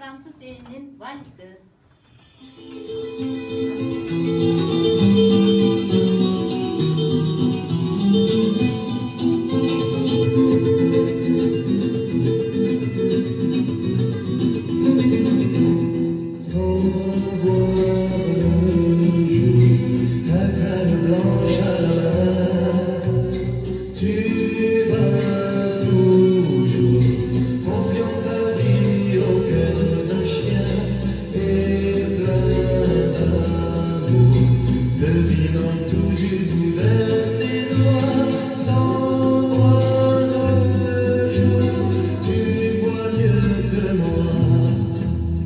француз элинин вальсы.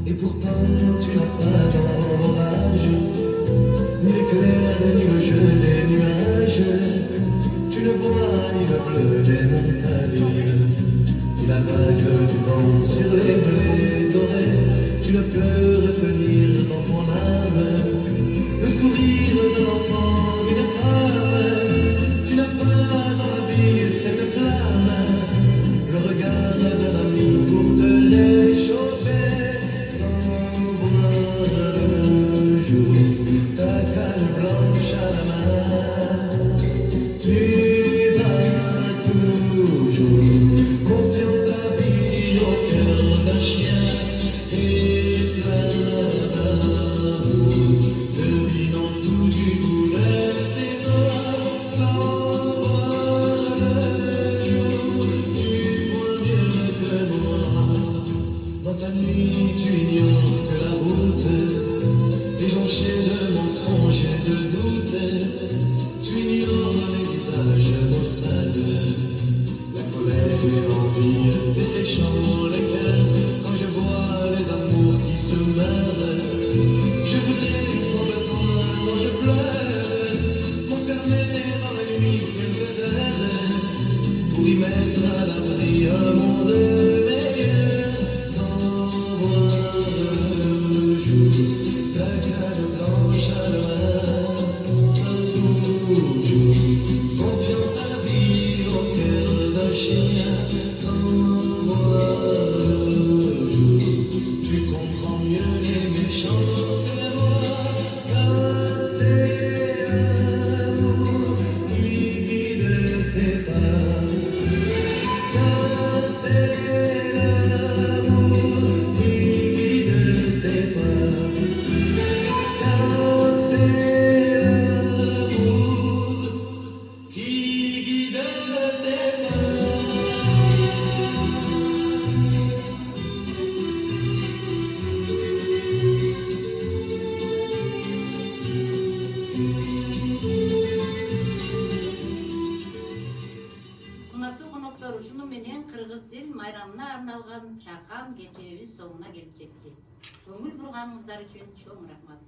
Et pourtant tu n'as pas d'orage, ni l'éclair ni le jeu des nuages. Tu ne vois ni le bleu des montagnes, ni la vague du vent sur les blés dorés. Tu ne peux retenir dans ton âme le sourire d'un enfant, d'une femme. Tu n'as pas dans la vie cette flamme, le regard d'un ami pour te réchauffer. Ta canne blanche à la main, tu vas toujours confiant ta vie au cœur d'un chien et plein d'amour, devinant tout du bout de tes doigts, sans voir le jour. Tu vois mieux que moi, dans ta nuit tu ignores que la route est jonchée de mensonges et de doutes. Tu ignores les visages maussades, la colère et l'envie desséchant le cœur. Quand je vois les amours qui se meurent, je voudrais prendre toi quand je pleure, m'enfermer dans la nuit quelques heures, pour y mettre à l'abri un monde meilleur, sans voir le jour. Ta canne blanche à la main, toujours confiant ta vie au cœur d'un chien, sans voir le jour. Tu comprends mieux les méchants que moi, car c'est l'amour qui guide tes pas, car c'est l'amour qui guide tes pas. C'est l'amour qui guide tes pas. Кунактуу коноктор, ушуну менен кыргыз тил майрамына арналган чакан кечебиз соңуна келип жетти. Көңүл бурганыңыздар үчүн чоң рахмат.